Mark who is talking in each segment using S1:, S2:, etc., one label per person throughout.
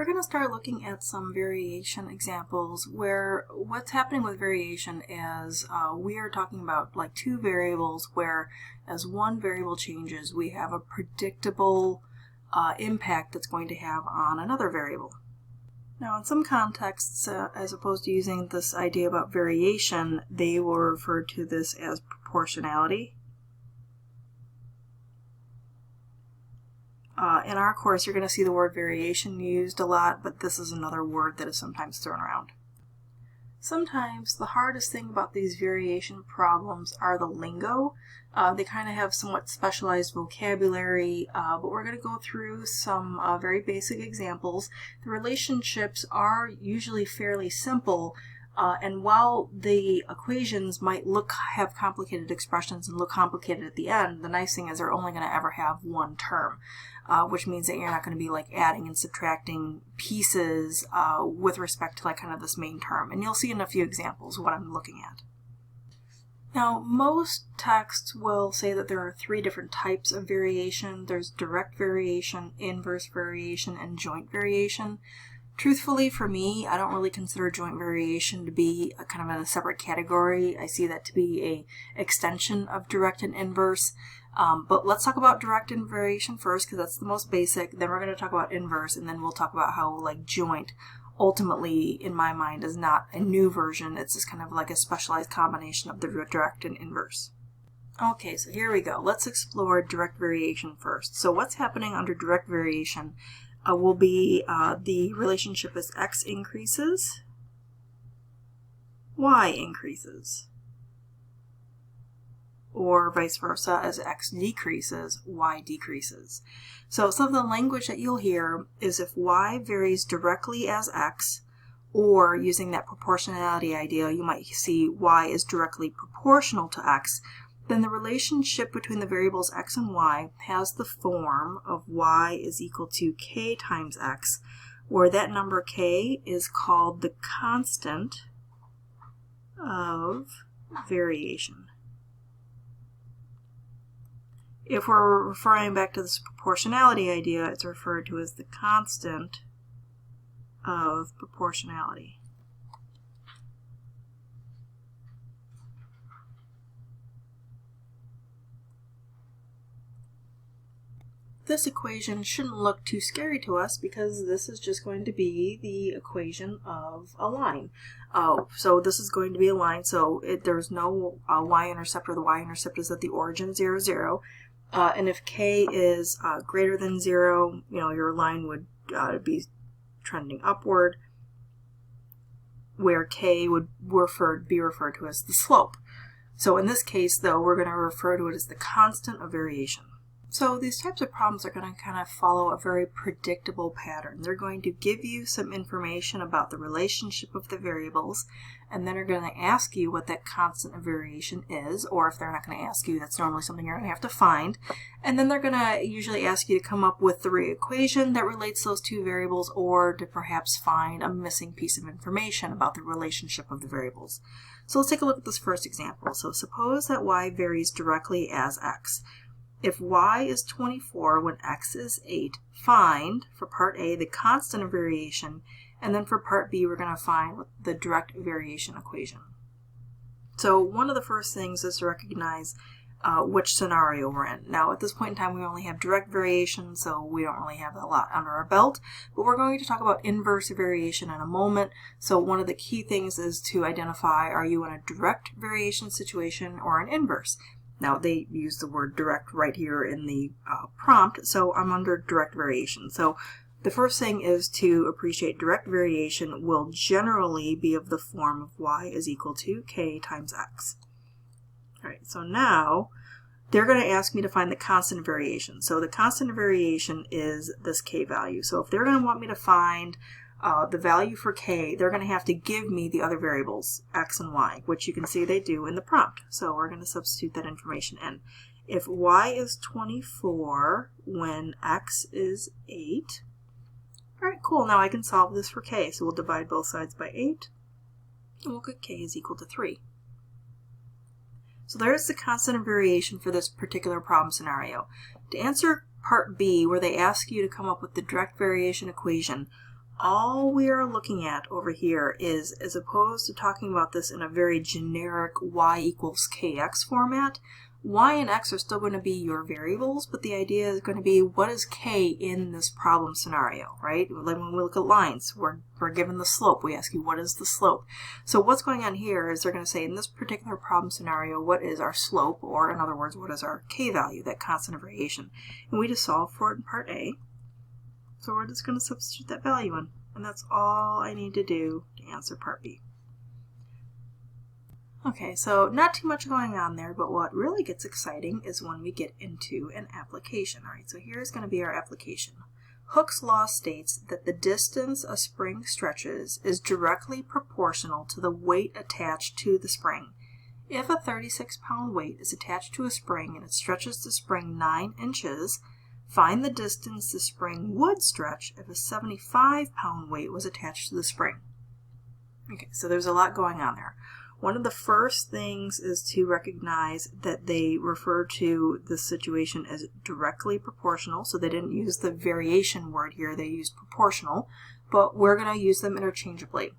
S1: We're going to start looking at some variation examples where what's happening with variation is we are talking about like two variables where as one variable changes we have a predictable impact that's going to have on another variable. Now in some contexts, as opposed to using this idea about variation, they will refer to this as proportionality. In our course, you're going to see the word variation used a lot, but this is another word that is sometimes thrown around. Sometimes the hardest thing about these variation problems are the lingo. They kind of have somewhat specialized vocabulary, but we're going to go through some very basic examples. The relationships are usually fairly simple, and while the equations might have complicated expressions and look complicated at the end, the nice thing is they're only going to ever have one term, which means that you're not going to be like adding and subtracting pieces with respect to like kind of this main term. And you'll see in a few examples what I'm looking at. Now, most texts will say that there are three different types of variation. There's direct variation, inverse variation, and joint variation. Truthfully, for me, I don't really consider joint variation to be a kind of in a separate category. I see that to be a extension of direct and inverse. But let's talk about direct and variation first because that's the most basic. Then we're going to talk about inverse, and then we'll talk about how like joint ultimately, in my mind, is not a new version. It's just kind of like a specialized combination of the direct and inverse. Okay, so here we go. Let's explore direct variation first. So what's happening under direct variation will be the relationship as x increases, y increases, or vice versa, as x decreases, y decreases. So some of the language that you'll hear is if y varies directly as x, or using that proportionality idea, you might see y is directly proportional to x, then the relationship between the variables x and y has the form of y is equal to k times x, where that number k is called the constant of variation. If we're referring back to this proportionality idea, it's referred to as the constant of proportionality. This equation shouldn't look too scary to us because this is just going to be the equation of a line. So this is going to be a line, so there's no y-intercept, or the y-intercept is at the origin 0, 0. And if k is greater than 0, your line would be trending upward, where k would be referred to as the slope. So in this case, though, we're going to refer to it as the constant of variation. So these types of problems are going to kind of follow a very predictable pattern. They're going to give you some information about the relationship of the variables, and then they're going to ask you what that constant of variation is, or if they're not going to ask you, that's normally something you're going to have to find. And then they're going to usually ask you to come up with the equation that relates those two variables, or to perhaps find a missing piece of information about the relationship of the variables. So let's take a look at this first example. So suppose that y varies directly as x. If y is 24 when x is 8, find, for part A, the constant of variation, and then for part B, we're going to find the direct variation equation. So one of the first things is to recognize which scenario we're in. Now, at this point in time, we only have direct variation, so we don't really have a lot under our belt, but we're going to talk about inverse variation in a moment. So one of the key things is to identify, are you in a direct variation situation or an inverse? Now, they use the word direct right here in the prompt, so I'm under direct variation. So the first thing is to appreciate direct variation will generally be of the form of y is equal to k times x. All right, so now they're going to ask me to find the constant of variation. So the constant of variation is this k value. So if they're going to want me to find the value for k, they're going to have to give me the other variables, x and y, which you can see they do in the prompt. So we're going to substitute that information in. If y is 24 when x is 8, all right, cool, now I can solve this for k. So we'll divide both sides by 8, and we'll get k is equal to 3. So there's the constant of variation for this particular problem scenario. To answer part B, where they ask you to come up with the direct variation equation, all we are looking at over here is, as opposed to talking about this in a very generic y equals kx format, y and x are still going to be your variables, but the idea is going to be what is k in this problem scenario, right? Like when we look at lines, we're given the slope. We ask you, what is the slope? So what's going on here is they're going to say, in this particular problem scenario, what is our slope? Or in other words, what is our k value, that constant of variation? And we just solve for it in part A. So we're just going to substitute that value in. And that's all I need to do to answer part B. Okay, so not too much going on there, but what really gets exciting is when we get into an application. All right, so here's going to be our application. Hooke's law states that the distance a spring stretches is directly proportional to the weight attached to the spring. If a 36-pound weight is attached to a spring and it stretches the spring 9 inches, find the distance the spring would stretch if a 75-pound weight was attached to the spring. Okay, so there's a lot going on there. One of the first things is to recognize that they refer to the situation as directly proportional. So they didn't use the variation word here, they used proportional, but we're going to use them interchangeably.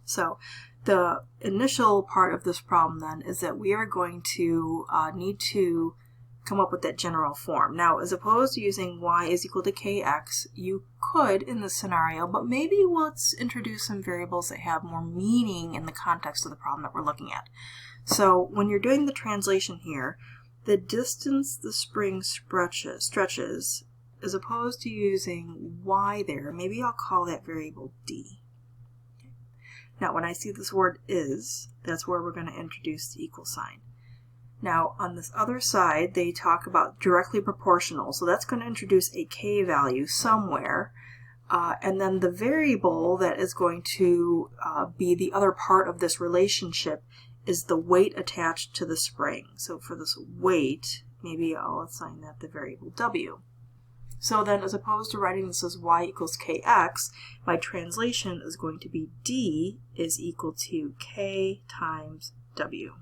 S1: So the initial part of this problem then is that we are going to need to come up with that general form. Now, as opposed to using y is equal to kx, you could in this scenario, but maybe let's introduce some variables that have more meaning in the context of the problem that we're looking at. So when you're doing the translation here, the distance the spring stretches, as opposed to using y there, maybe I'll call that variable d. Now, when I see this word is, that's where we're going to introduce the equal sign. Now, on this other side, they talk about directly proportional, so that's going to introduce a k value somewhere, and then the variable that is going to be the other part of this relationship is the weight attached to the spring. So for this weight, maybe I'll assign that the variable w. So then, as opposed to writing this as y equals kx, my translation is going to be d is equal to k times w.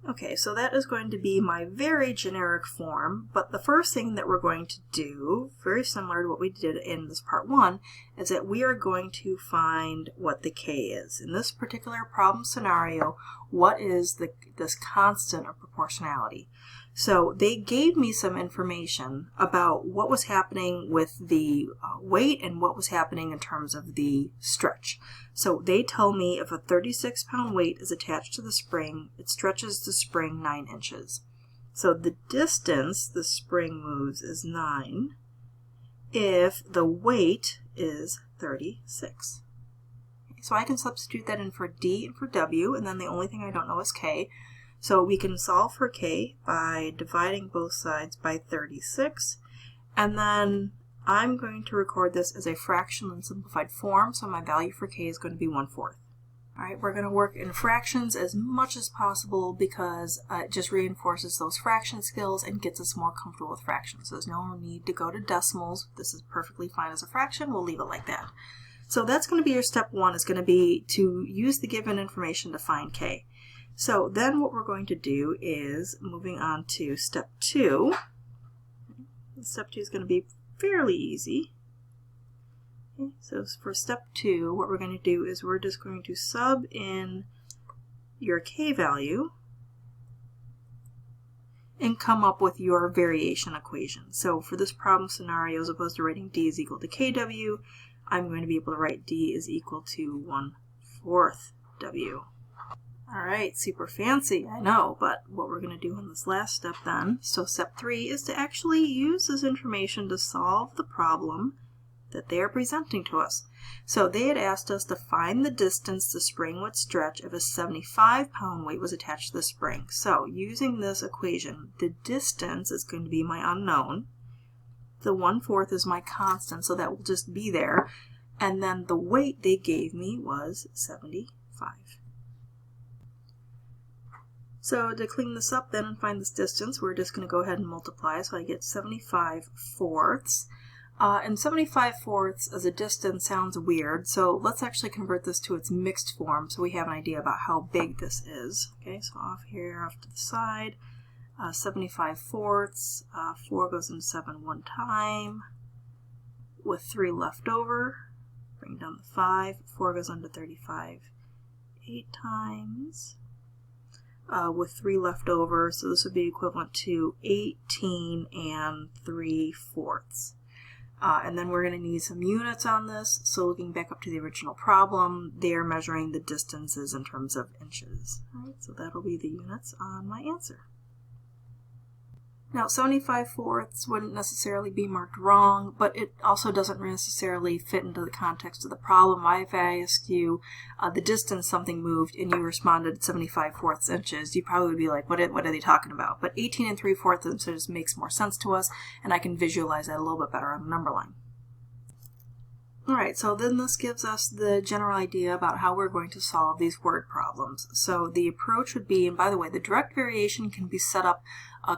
S1: Okay, so that is going to be my very generic form, but the first thing that we're going to do, very similar to what we did in this part 1, is that we are going to find what the k is. In this particular problem scenario, what is this constant of proportionality? So they gave me some information about what was happening with the weight and what was happening in terms of the stretch. So they tell me if a 36-pound weight is attached to the spring, it stretches the spring 9 inches. So the distance the spring moves is 9 if the weight is 36. So I can substitute that in for d and for w, and then the only thing I don't know is k. So we can solve for k by dividing both sides by 36, and then I'm going to record this as a fraction in simplified form, so my value for k is going to be 1/4. Alright, we're going to work in fractions as much as possible because it just reinforces those fraction skills and gets us more comfortable with fractions. There's no need to go to decimals. This is perfectly fine as a fraction. We'll leave it like that. So that's going to be your step 1, is going to be to use the given information to find k. So then what we're going to do is moving on to step 2. Step 2 is going to be fairly easy. Okay, so for step 2, what we're going to do is we're just going to sub in your k value and come up with your variation equation. So for this problem scenario, as opposed to writing d is equal to kw, I'm going to be able to write d is equal to 1/4 w. Alright, super fancy, I know, but what we're going to do in this last step then, so step 3, is to actually use this information to solve the problem that they are presenting to us. So they had asked us to find the distance the spring would stretch if a 75-pound weight was attached to the spring. So using this equation, the distance is going to be my unknown, the 1/4 is my constant, so that will just be there, and then the weight they gave me was 75. So to clean this up then and find this distance, we're just going to go ahead and multiply. So I get 75/4. And 75/4 as a distance sounds weird, so let's actually convert this to its mixed form so we have an idea about how big this is. Okay, so off here, off to the side, 75/4, 4 goes into 7 one time. with 3 left over. Bring down the 5. 4 goes on to 35 8 times. With 3 left over, so this would be equivalent to 18 3/4. And then we're going to need some units on this. So looking back up to the original problem, they are measuring the distances in terms of inches. All right, so that'll be the units on my answer. Now 75/4 wouldn't necessarily be marked wrong, but it also doesn't necessarily fit into the context of the problem. If I ask you the distance something moved and you responded 75/4 inches, you probably would be like, what are they talking about? But 18 3/4 inches makes more sense to us, and I can visualize that a little bit better on the number line. Alright, so then this gives us the general idea about how we're going to solve these word problems. So the approach would be, and by the way, the direct variation can be set up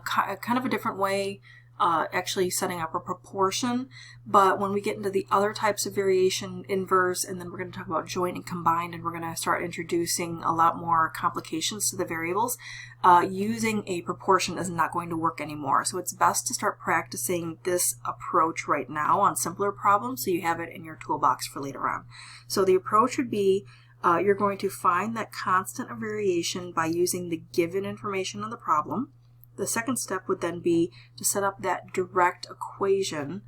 S1: kind of a different way, actually setting up a proportion, but when we get into the other types of variation, inverse, and then we're going to talk about joint and combined, and we're going to start introducing a lot more complications to the variables, using a proportion is not going to work anymore. So it's best to start practicing this approach right now on simpler problems so you have it in your toolbox for later on. So the approach would be you're going to find that constant of variation by using the given information on the problem. The second step would then be to set up that direct equation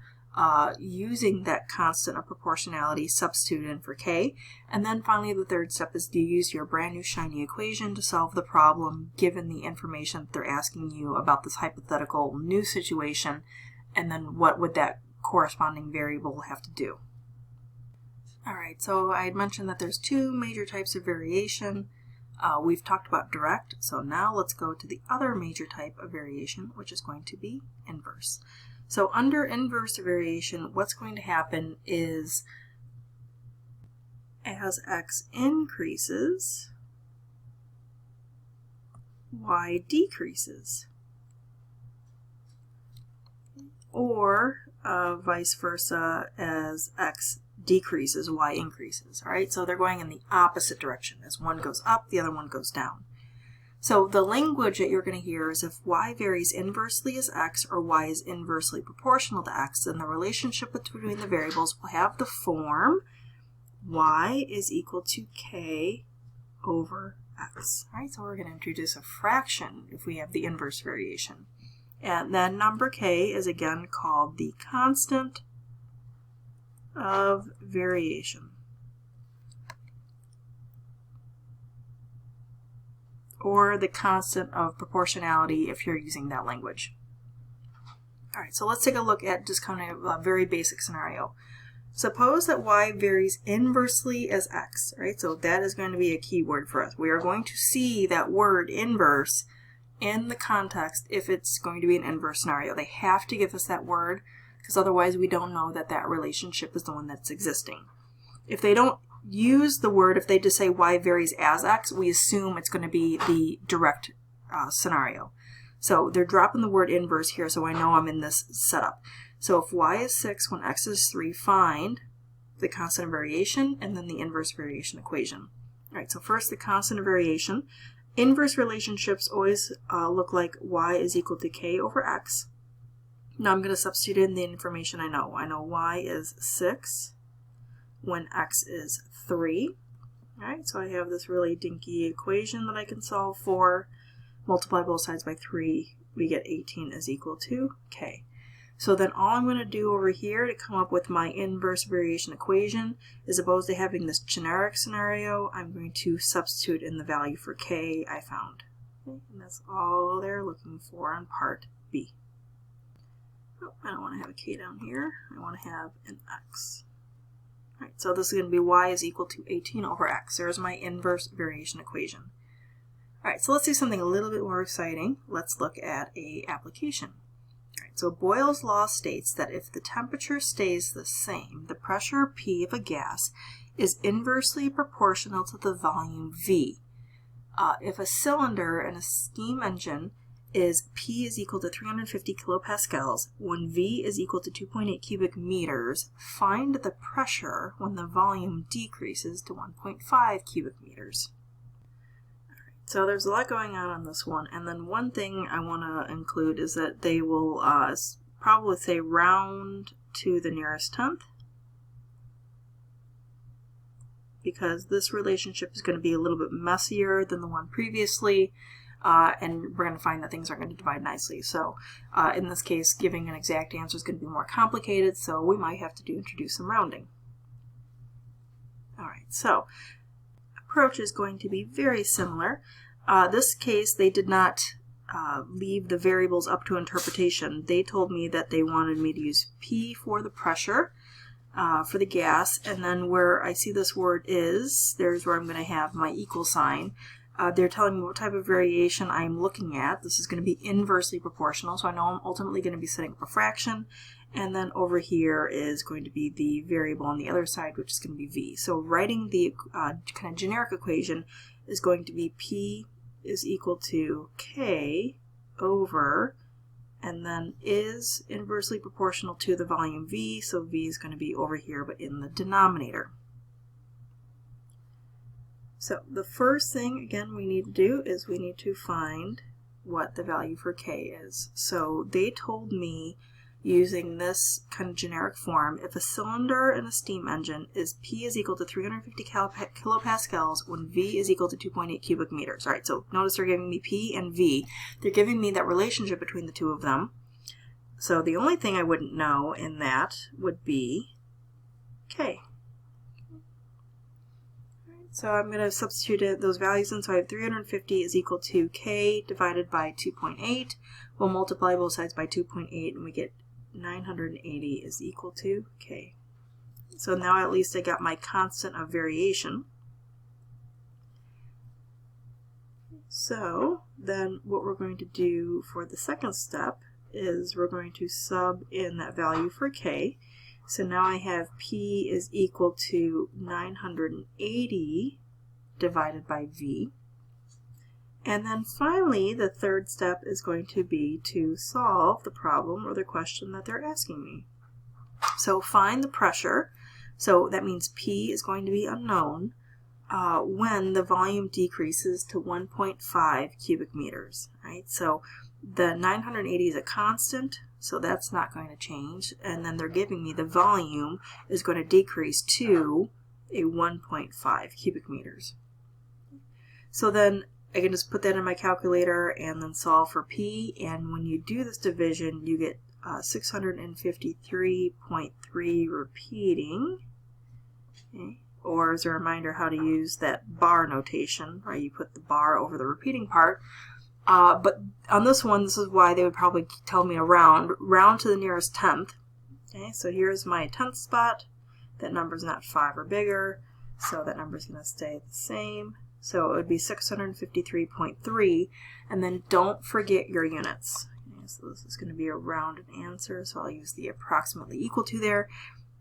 S1: using that constant of proportionality substituted in for k. And then finally the third step is to use your brand new shiny equation to solve the problem given the information that they're asking you about this hypothetical new situation, and then what would that corresponding variable have to do. Alright, so I had mentioned that there's two major types of variation. We've talked about direct, so now let's go to the other major type of variation, which is going to be inverse. So under inverse variation, what's going to happen is as x increases, y decreases. Or vice versa, as x decreases, y increases. All right, so they're going in the opposite direction. As one goes up, the other one goes down. So the language that you're going to hear is if y varies inversely as x or y is inversely proportional to x, then the relationship between the variables will have the form y is equal to k over x. All right, so we're going to introduce a fraction if we have the inverse variation. And then number k is again called the constant of variation, or the constant of proportionality if you're using that language. Alright, so let's take a look at just kind of a very basic scenario. Suppose that y varies inversely as x, right? So that is going to be a key word for us. We are going to see that word inverse in the context if it's going to be an inverse scenario. They have to give us that word, because otherwise we don't know that that relationship is the one that's existing. If they don't use the word, if they just say y varies as x, we assume it's going to be the direct scenario. So they're dropping the word inverse here, so I know I'm in this setup. So if y is 6 when x is 3, find the constant of variation and then the inverse variation equation. All right, so first the constant of variation. Inverse relationships always look like y is equal to k over x. Now I'm going to substitute in the information I know. I know y is 6 when x is 3. Alright, so I have this really dinky equation that I can solve for. Multiply both sides by 3, we get 18 is equal to k. So then all I'm going to do over here to come up with my inverse variation equation is, opposed to having this generic scenario, I'm going to substitute in the value for k I found. Okay, and that's all they're looking for on part B. Oh, I don't want to have a k down here. I want to have an x. All right, so this is going to be y is equal to 18 over x. There's my inverse variation equation. All right, so let's do something a little bit more exciting. Let's look at an application. All right, so Boyle's law states that if the temperature stays the same, the pressure P of a gas is inversely proportional to the volume V. If a cylinder in a steam engine is P is equal to 350 kilopascals when V is equal to 2.8 cubic meters, find the pressure when the volume decreases to 1.5 cubic meters. So there's a lot going on this one, and then one thing I want to include is that they will probably say round to the nearest tenth. because this relationship is going to be a little bit messier than the one previously, and we're going to find that things aren't going to divide nicely. So in this case, giving an exact answer is going to be more complicated, so we might have to introduce some rounding. All right, so approach is going to be very similar. This case, they did not leave the variables up to interpretation. They told me that they wanted me to use P for the pressure, for the gas, and then where I see this word is, there's where I'm going to have my equal sign. They're telling me what type of variation I'm looking at. This is going to be inversely proportional, so I know I'm ultimately going to be setting up a fraction, and then over here is going to be the variable on the other side, which is going to be V. So writing the kind of generic equation is going to be P is equal to K over, and then is inversely proportional to the volume V, so V is going to be over here but in the denominator. So the first thing, again, we need to do is we need to find what the value for K is. So they told me, using this kind of generic form, if a cylinder in a steam engine is P is equal to 350 kilopascals when V is equal to 2.8 cubic meters. All right, so notice they're giving me P and V. They're giving me that relationship between the two of them. So the only thing I wouldn't know in that would be K. So I'm going to substitute those values in. So I have 350 is equal to K divided by 2.8. We'll multiply both sides by 2.8 and we get 980 is equal to K. So now at least I got my constant of variation. So then what we're going to do for the second step is we're going to sub in that value for K. So now I have P is equal to 980 divided by V. And then finally, the third step is going to be to solve the problem or the question that they're asking me. So find the pressure. So that means P is going to be unknown when the volume decreases to 1.5 cubic meters. Right? So the 980 is a constant, so that's not going to change. And then they're giving me the volume is going to decrease to a 1.5 cubic meters. So then I can just put that in my calculator and then solve for P, and when you do this division you get 653.3 repeating. Okay. Or as a reminder how to use that bar notation, right? You put the bar over the repeating part. But on this one, this is why they would probably tell me to round to the nearest tenth. Okay, so here's my tenth spot. That number's not 5 or bigger, so that number's going to stay the same. So it would be 653.3, and then don't forget your units. Okay, so this is going to be a rounded answer, so I'll use the approximately equal to there.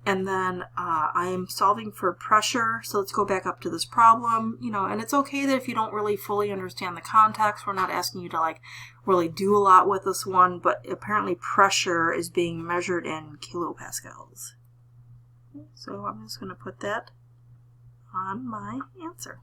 S1: And then I am solving for pressure, so let's go back up to this problem. And it's okay that if you don't really fully understand the context, we're not asking you to like really do a lot with this one, but apparently pressure is being measured in kilopascals. So I'm just going to put that on my answer.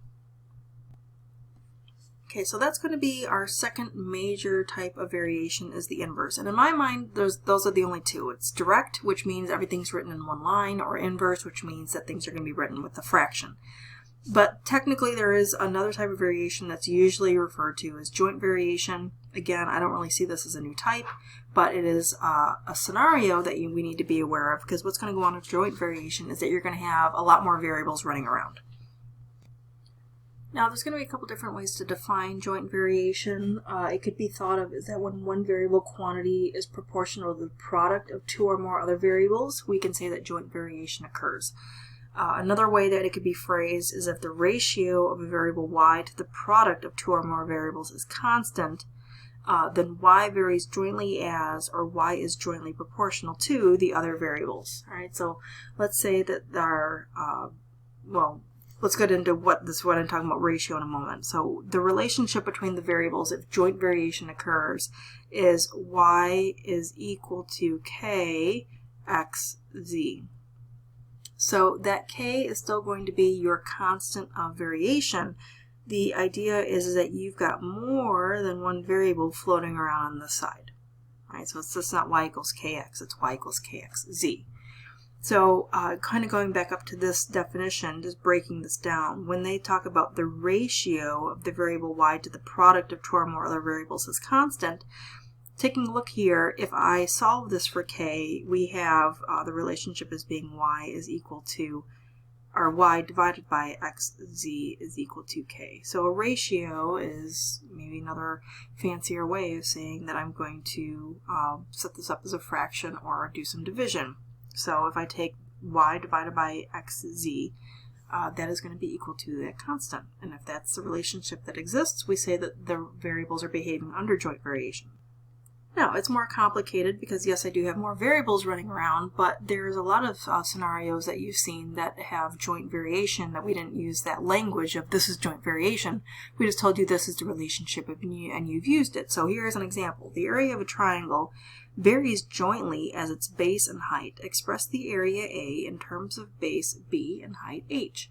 S1: Okay, so that's going to be our second major type of variation is the inverse. And in my mind, those are the only two. It's direct, which means everything's written in one line, or inverse, which means that things are going to be written with a fraction. But technically there is another type of variation that's usually referred to as joint variation. Again, I don't really see this as a new type, but it is a scenario that we need to be aware of, because what's going to go on with joint variation is that you're going to have a lot more variables running around. Now, there's going to be a couple different ways to define joint variation. It could be thought of as that when one variable quantity is proportional to the product of two or more other variables, we can say that joint variation occurs. Another way that it could be phrased is if the ratio of a variable y to the product of two or more variables is constant, then y varies jointly as, or y is jointly proportional to the other variables. All right, so let's say that our, let's get into what I'm talking about ratio in a moment. So the relationship between the variables, if joint variation occurs, is y is equal to k x z. So that k is still going to be your constant of variation. The idea is that you've got more than one variable floating around on this side. All right, so it's just not y equals kx, it's y equals kxz. So kind of going back up to this definition, just breaking this down, when they talk about the ratio of the variable y to the product of two or more other variables is constant, taking a look here, if I solve this for k, we have the relationship as being y is equal to, or y divided by xz is equal to k. So a ratio is maybe another fancier way of saying that I'm going to set this up as a fraction or do some division. So if I take y divided by xz, that is going to be equal to that constant. And if that's the relationship that exists, we say that the variables are behaving under joint variation. Now, it's more complicated because, yes, I do have more variables running around, but there's a lot of scenarios that you've seen that have joint variation that we didn't use that language of this is joint variation. We just told you this is the relationship and you've used it. So here's an example. The area of a triangle varies jointly as its base and height. Express the area A in terms of base B and height H.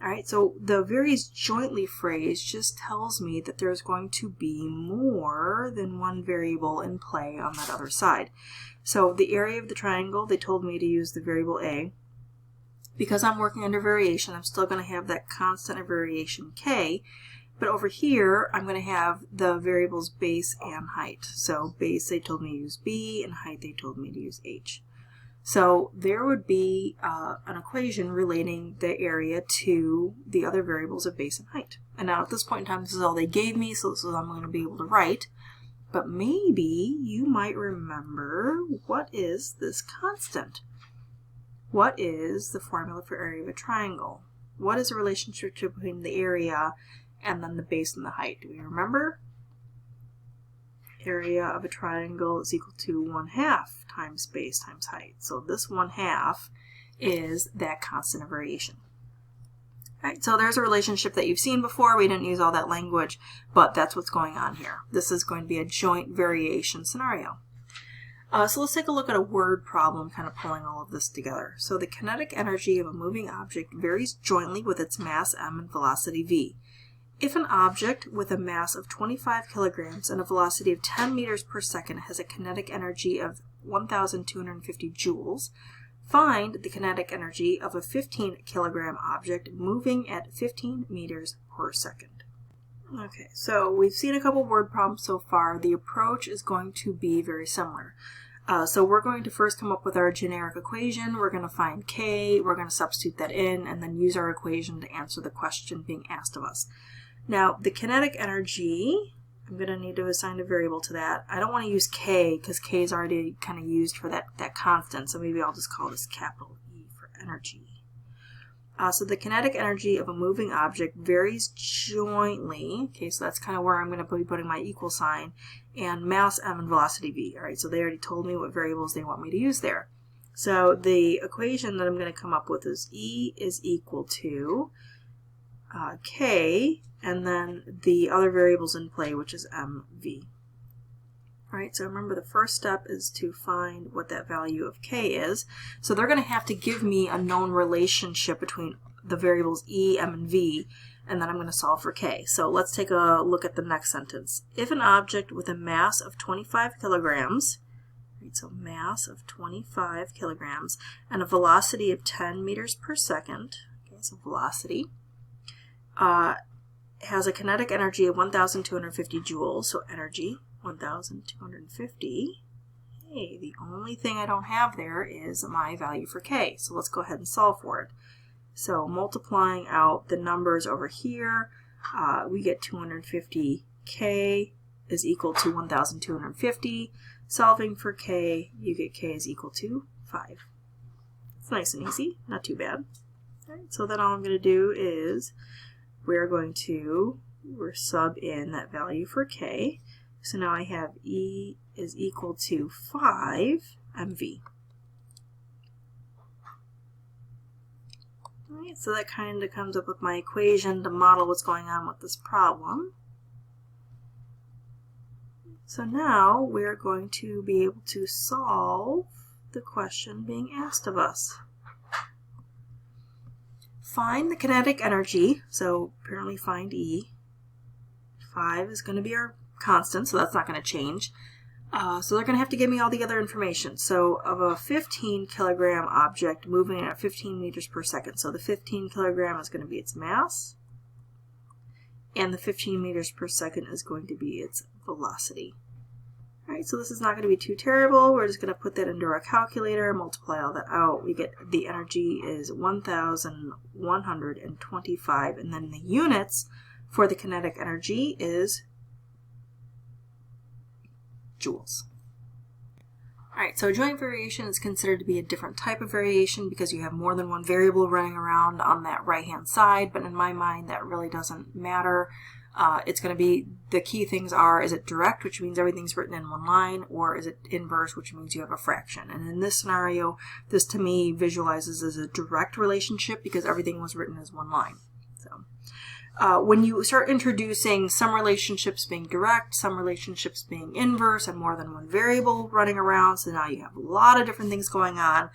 S1: Alright, so the varies jointly phrase just tells me that there's going to be more than one variable in play on that other side. So the area of the triangle, they told me to use the variable A. Because I'm working under variation, I'm still going to have that constant of variation k, but over here I'm going to have the variables base and height. So base they told me to use B, and height they told me to use H. So there would be an equation relating the area to the other variables of base and height. And now at this point in time, this is all they gave me, so this is all I'm going to be able to write. But maybe you might remember, what is this constant? What is the formula for area of a triangle? What is the relationship between the area and then the base and the height? Do we remember? Area of a triangle is equal to 1/2 times base times height. So this 1/2 is that constant of variation. Right, so there's a relationship that you've seen before. We didn't use all that language, but that's what's going on here. This is going to be a joint variation scenario. So let's take a look at a word problem kind of pulling all of this together. So the kinetic energy of a moving object varies jointly with its mass m and velocity v. If an object with a mass of 25 kilograms and a velocity of 10 meters per second has a kinetic energy of 1,250 joules, find the kinetic energy of a 15 kilogram object moving at 15 meters per second. Okay, so we've seen a couple word problems so far. The approach is going to be very similar. So we're going to first come up with our generic equation. We're going to find k, we're going to substitute that in, and then use our equation to answer the question being asked of us. Now, the kinetic energy, I'm going to need to assign a variable to that. I don't want to use k because k is already kind of used for that constant, so maybe I'll just call this capital E for energy. So the kinetic energy of a moving object varies jointly, okay, so that's kind of where I'm going to be putting my equal sign, and mass m and velocity v. All right, so they already told me what variables they want me to use there. So the equation that I'm going to come up with is E is equal to k, and then the other variables in play, which is mv. Alright, so remember the first step is to find what that value of k is. So they're going to have to give me a known relationship between the variables e, m, and v, and then I'm going to solve for k. So let's take a look at the next sentence. If an object with a mass of 25 kilograms, right, so mass of 25 kilograms, and a velocity of 10 meters per second, okay, so velocity, has a kinetic energy of 1,250 joules, so energy 1,250. Hey, the only thing I don't have there is my value for k, so let's go ahead and solve for it. So multiplying out the numbers over here, we get 250k is equal to 1,250. Solving for k, you get k is equal to 5. It's nice and easy, not too bad. All right, so then all I'm going to do is we're sub in that value for k. So now I have E is equal to 5 mv. Alright, so that kind of comes up with my equation to model what's going on with this problem. So now we're going to be able to solve the question being asked of us. Find the kinetic energy, so apparently find E. 5 is going to be our constant, so that's not going to change, So they're going to have to give me all the other information. So of a 15 kilogram object moving at 15 meters per second. So the 15 kilogram is going to be its mass, and the 15 meters per second is going to be its velocity. All right, so this is not going to be too terrible. We're just going to put that into our calculator, multiply all that out. We get the energy is 1,125, and then the units for the kinetic energy is joules. Alright, so joint variation is considered to be a different type of variation because you have more than one variable running around on that right-hand side, but in my mind that really doesn't matter. It's going to be, the key things are, is it direct, which means everything's written in one line, or is it inverse, which means you have a fraction. And in this scenario, this to me visualizes as a direct relationship because everything was written as one line. So when you start introducing some relationships being direct, some relationships being inverse, and more than one variable running around, so now you have a lot of different things going on,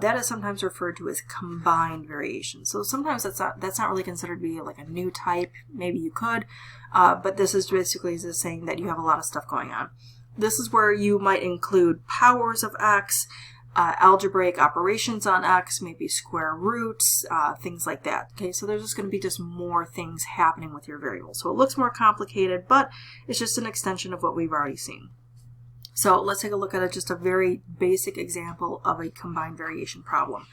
S1: that is sometimes referred to as combined variation. So sometimes that's not really considered to be like a new type. Maybe you could, but this is basically just saying that you have a lot of stuff going on. This is where you might include powers of x, algebraic operations on x, maybe square roots, things like that. Okay, so there's just going to be just more things happening with your variable. So it looks more complicated, but it's just an extension of what we've already seen. So let's take a look at just a very basic example of a combined variation problem.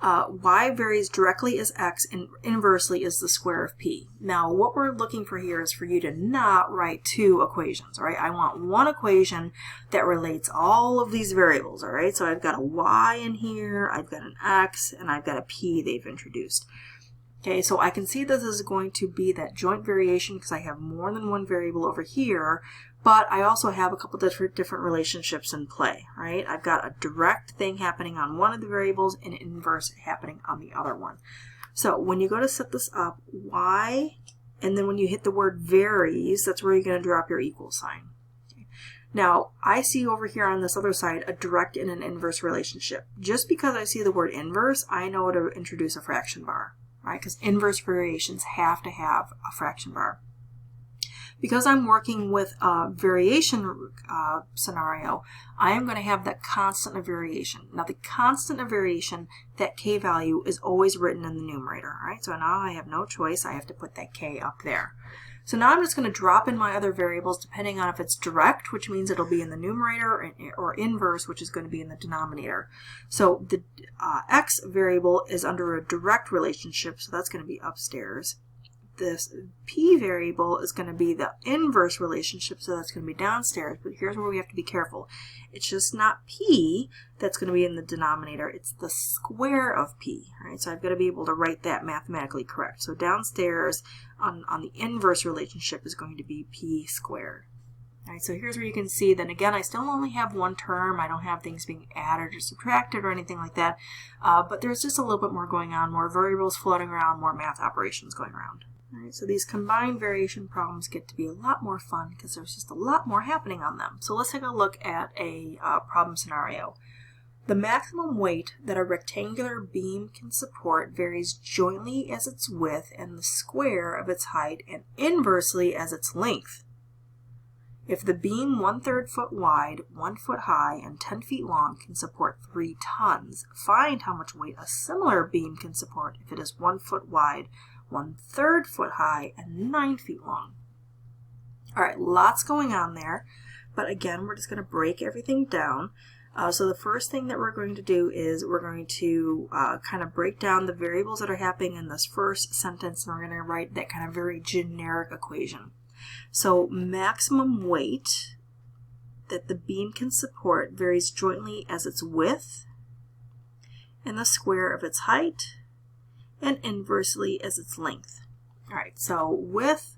S1: Y varies directly as x and inversely is the square of p. Now what we're looking for here is for you to not write two equations, all right? I want one equation that relates all of these variables, all right? So I've got a y in here, I've got an x, and I've got a p they've introduced. Okay, so I can see that this is going to be that joint variation because I have more than one variable over here, but I also have a couple different relationships in play, right? I've got a direct thing happening on one of the variables and an inverse happening on the other one. So when you go to set this up, y, and then when you hit the word varies, that's where you're going to drop your equal sign. Okay. Now, I see over here on this other side a direct and an inverse relationship. Just because I see the word inverse, I know to introduce a fraction bar, right? Because inverse variations have to have a fraction bar. Because I'm working with a variation scenario, I am going to have that constant of variation. Now the constant of variation, that k value, is always written in the numerator. Right? So now I have no choice. I have to put that k up there. So now I'm just going to drop in my other variables depending on if it's direct, which means it'll be in the numerator, or inverse, which is going to be in the denominator. So the x variable is under a direct relationship, so that's going to be upstairs. This p variable is going to be the inverse relationship, so that's going to be downstairs. But here's where we have to be careful. It's just not p that's going to be in the denominator. It's the square of p. Right? So I've got to be able to write that mathematically correct. So downstairs on the inverse relationship is going to be p squared. All right, so here's where you can see that again I still only have one term. I don't have things being added or subtracted or anything like that. But there's just a little bit more going on, more variables floating around, more math operations going around. All right, so these combined variation problems get to be a lot more fun because there's just a lot more happening on them. So let's take a look at a problem scenario. The maximum weight that a rectangular beam can support varies jointly as its width and the square of its height and inversely as its length. If the beam 1/3 foot wide, 1 foot high, and 10 feet long can support 3 tons, find how much weight a similar beam can support if it is 1 foot wide, 1/3 foot high, and 9 feet long. All right, lots going on there, but again, we're just going to break everything down. So the first thing that we're going to do is we're going to kind of break down the variables that are happening in this first sentence, and we're going to write that kind of very generic equation. So maximum weight that the beam can support varies jointly as its width and the square of its height, and inversely as its length. All right, so width,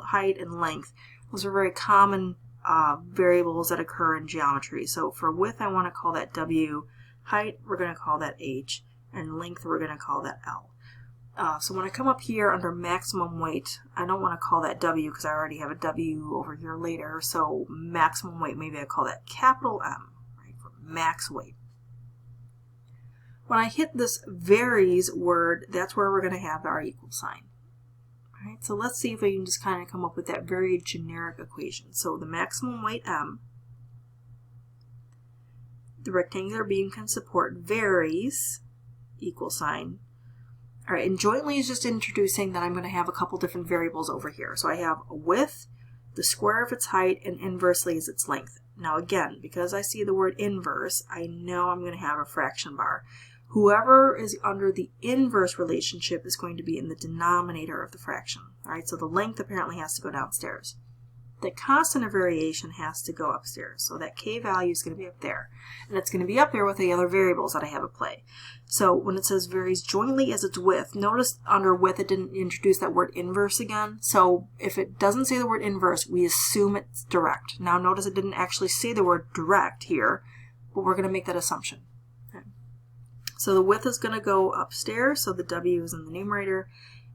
S1: height, and length, those are very common variables that occur in geometry. So for width, I want to call that W, height, we're going to call that H, and length, we're going to call that L. So when I come up here under maximum weight, I don't want to call that W because I already have a W over here later, so maximum weight, maybe I call that capital M, right, for max weight. When I hit this varies word, that's where we're going to have our equal sign. All right, so let's see if we can just kind of come up with that very generic equation. So the maximum weight M the rectangular beam can support varies, equal sign. All right, and jointly is just introducing that I'm going to have a couple different variables over here. So I have a width, the square of its height, and inversely is its length. Now again, because I see the word inverse, I know I'm going to have a fraction bar. Whoever is under the inverse relationship is going to be in the denominator of the fraction. All right, so the length apparently has to go downstairs. The constant of variation has to go upstairs. So that k value is going to be up there. And it's going to be up there with the other variables that I have at play. So when it says varies jointly as its width, notice under width it didn't introduce that word inverse again. So if it doesn't say the word inverse, we assume it's direct. Now notice it didn't actually say the word direct here, but we're going to make that assumption. Okay. So the width is going to go upstairs, so the w is in the numerator,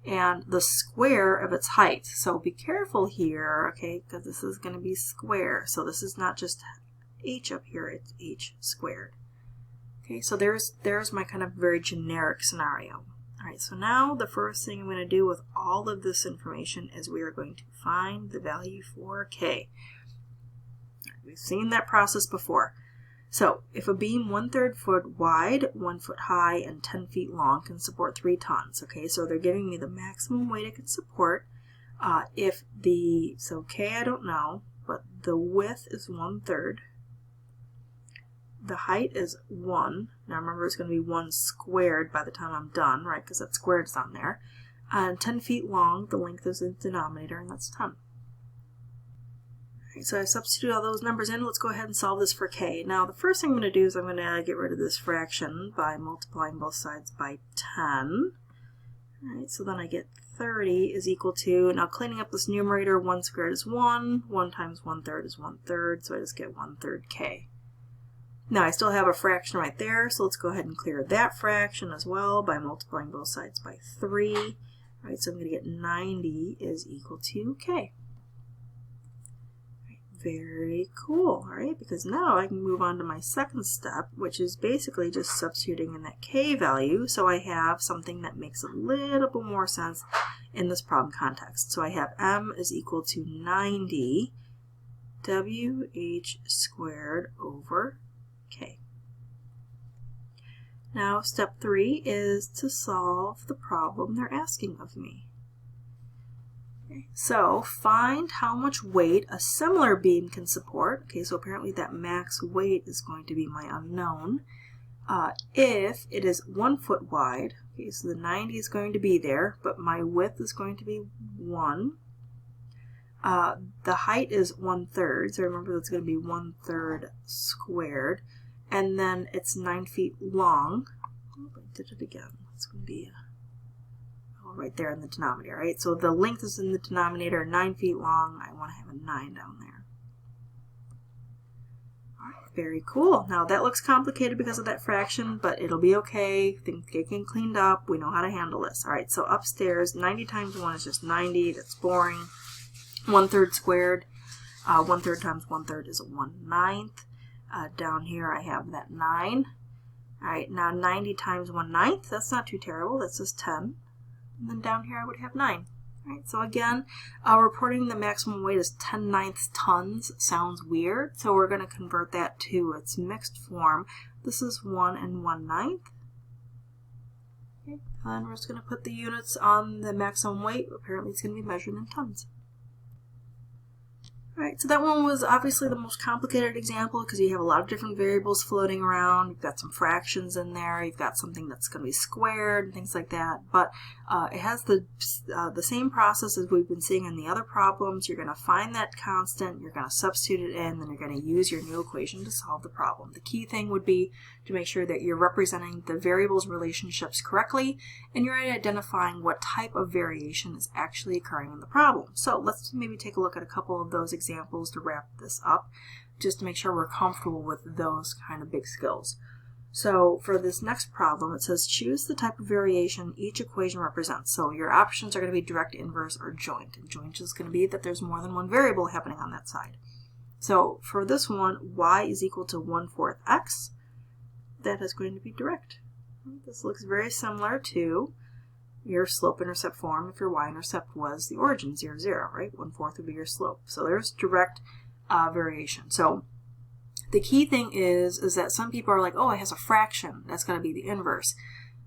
S1: and the square of its height. So be careful here, okay, because this is going to be square. So this is not just h up here, it's h squared. Okay, so there's my kind of very generic scenario. All right, so now the first thing I'm going to do with all of this information is we are going to find the value for k. We've seen that process before. So if a beam 1/3 foot wide, 1 foot high, and 10 feet long can support 3 tons, okay, so they're giving me the maximum weight it can support. So k I don't know, but the width is 1/3. The height is 1. Now remember it's going to be 1 squared by the time I'm done, right, because that squared is on there. And 10 feet long, the length is in the denominator, and that's 10. So I substitute all those numbers in. Let's go ahead and solve this for k. Now the first thing I'm going to do is I'm going to get rid of this fraction by multiplying both sides by 10. Alright, so then I get 30 is equal to, now cleaning up this numerator, 1 squared is 1, 1 times 1/3 is 1/3, so I just get 1/3 k. Now I still have a fraction right there, so let's go ahead and clear that fraction as well by multiplying both sides by 3. Alright, so I'm going to get 90 is equal to k. Very cool, all right, because now I can move on to my second step, which is basically just substituting in that k value, so I have something that makes a little bit more sense in this problem context. So I have m is equal to 90 wh squared over k. Now step 3 is to solve the problem they're asking of me. So find how much weight a similar beam can support. Okay, so apparently that max weight is going to be my unknown. If it is 1 foot wide, okay, so the 90 is going to be there, but my width is going to be 1. The height is 1/3, so remember that's going to be 1/3 squared. And then it's 9 feet long. Oh, I did it again. It's going to be right there in the denominator, right? So the length is in the denominator, 9 feet long. I want to have a 9 down there. All right, very cool. Now that looks complicated because of that fraction, but it'll be okay. Things getting cleaned up. We know how to handle this. All right, so upstairs, 90 times 1 is just 90. That's boring. 1/3 squared. 1/3 times 1/3 is 1/9. Down here I have that 9. All right, now 90 times 1/9. That's not too terrible. That's just 10. And then down here I would have 9. All right, so again, reporting the maximum weight as 10/9 tons sounds weird, so we're going to convert that to its mixed form. This is 1 and 1/9. Okay, and we're just going to put the units on the maximum weight. Apparently it's going to be measured in tons. Alright, so that one was obviously the most complicated example because you have a lot of different variables floating around. You've got some fractions in there. You've got something that's going to be squared and things like that. But it has the same process as we've been seeing in the other problems. You're going to find that constant, you're going to substitute it in, then you're going to use your new equation to solve the problem. The key thing would be to make sure that you're representing the variables relationships correctly and you're identifying what type of variation is actually occurring in the problem. So let's maybe take a look at a couple of those examples to wrap this up, just to make sure we're comfortable with those kind of big skills. So for this next problem, it says choose the type of variation each equation represents. So your options are going to be direct, inverse, or joint. And joint is going to be that there's more than one variable happening on that side. So for this one, y is equal to 1/4 x. That is going to be direct. This looks very similar to your slope-intercept form if your y-intercept was the origin, 0, 0, right? 1/4 would be your slope. So there's direct variation. So The key thing is that some people are like, oh, it has a fraction. That's going to be the inverse.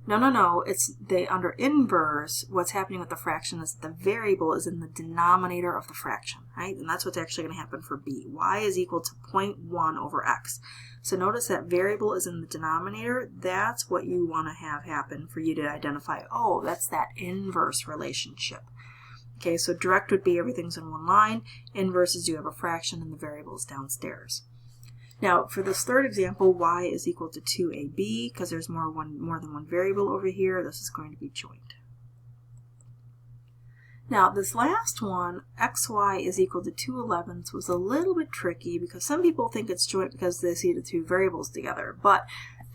S1: No. It's under inverse, what's happening with the fraction is the variable is in the denominator of the fraction, right? And that's what's actually going to happen for b. Y is equal to 0.1 over x. So notice that variable is in the denominator. That's what you want to have happen for you to identify, oh, that's that inverse relationship. Okay, so direct would be everything's in one line. Inverse is you have a fraction and the variable is downstairs. Now, for this third example, y is equal to 2ab, because there's more than one variable over here. This is going to be joint. Now, this last one, xy is equal to 2/11, was a little bit tricky because some people think it's joint because they see the two variables together. But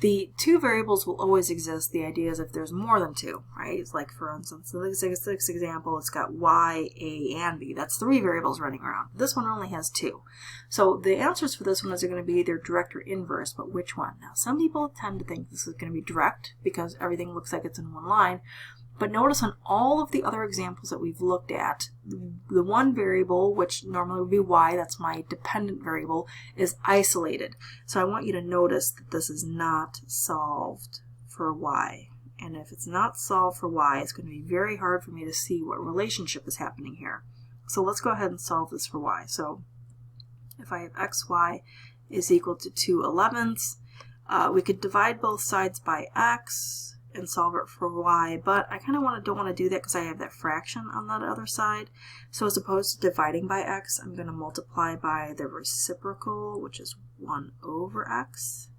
S1: the two variables will always exist. The idea is if there's more than two, right? It's like, for instance, in this example, it's got y, a, and b. That's 3 variables running around. This one only has 2. So the answers for this one is going to be either direct or inverse, but which one? Now, some people tend to think this is going to be direct because everything looks like it's in one line. But notice on all of the other examples that we've looked at, the one variable, which normally would be y, that's my dependent variable, is isolated. So I want you to notice that this is not solved for y. And if it's not solved for y, it's going to be very hard for me to see what relationship is happening here. So let's go ahead and solve this for y. So if I have xy is equal to 2/11, we could divide both sides by x and solve it for y, but I kind of don't want to do that because I have that fraction on that other side. So as opposed to dividing by x, I'm going to multiply by the reciprocal, which is 1 over x.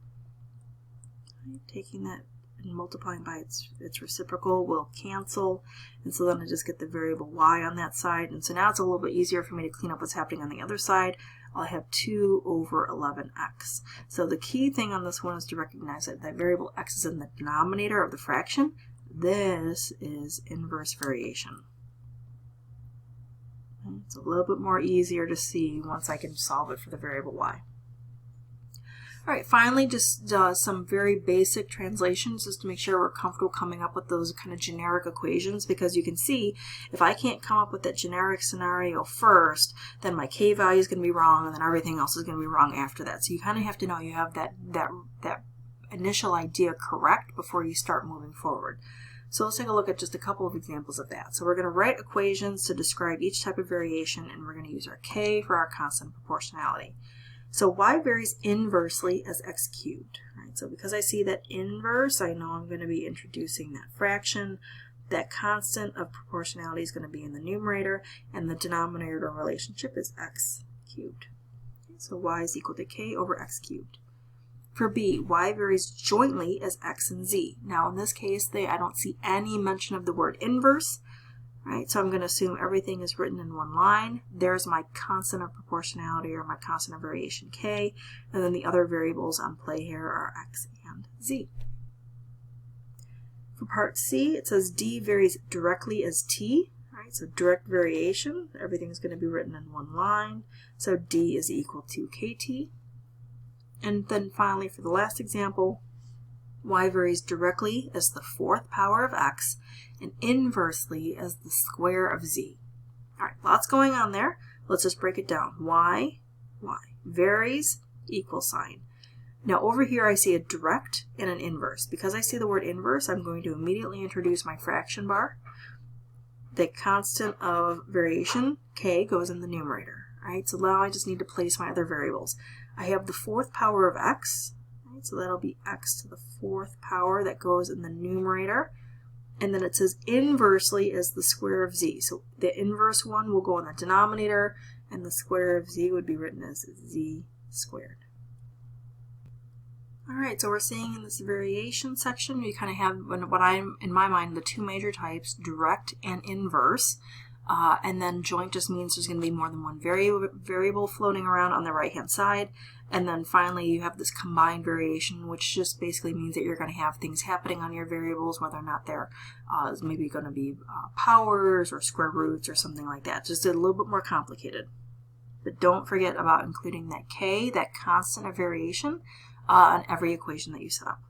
S1: Taking that and multiplying by its reciprocal will cancel, and so then I just get the variable y on that side. And so now it's a little bit easier for me to clean up what's happening on the other side. I'll have 2 over 11x. So the key thing on this one is to recognize that that variable x is in the denominator of the fraction. This is inverse variation. It's a little bit more easier to see once I can solve it for the variable y. All right, finally, just some very basic translations just to make sure we're comfortable coming up with those kind of generic equations, because you can see if I can't come up with that generic scenario first, then my k value is going to be wrong, and then everything else is going to be wrong after that. So you kind of have to know you have that initial idea correct before you start moving forward. So let's take a look at just a couple of examples of that. So we're going to write equations to describe each type of variation, and we're going to use our k for our constant proportionality. So y varies inversely as x cubed. Right? So because I see that inverse, I know I'm going to be introducing that fraction. That constant of proportionality is going to be in the numerator, and the denominator relationship is x cubed. Okay, so y is equal to k over x cubed. For b, y varies jointly as x and z. Now in this case, I don't see any mention of the word inverse. Right, so I'm going to assume everything is written in one line. There's my constant of proportionality, or my constant of variation k, and then the other variables on play here are x and z. For part C, it says d varies directly as t. Right, so direct variation, everything's going to be written in one line. So d is equal to kt. And then finally, for the last example, y varies directly as the 4th power of x and inversely as the square of z. All right, lots going on there. Let's just break it down. Y varies, equal sign. Now over here I see a direct and an inverse. Because I see the word inverse, I'm going to immediately introduce my fraction bar. The constant of variation, k, goes in the numerator. Right, so now I just need to place my other variables. I have the 4th power of x. So that'll be x to the 4th power that goes in the numerator. And then it says inversely as the square of z. So the inverse one will go in the denominator, and the square of z would be written as z squared. All right, so we're seeing in this variation section, you kind of have what I'm, in my mind, the two major types, direct and inverse. And then joint just means there's going to be more than one variable floating around on the right-hand side. And then finally, you have this combined variation, which just basically means that you're going to have things happening on your variables, whether or not they're maybe going to be powers or square roots or something like that. Just a little bit more complicated. But don't forget about including that k, that constant of variation, on every equation that you set up.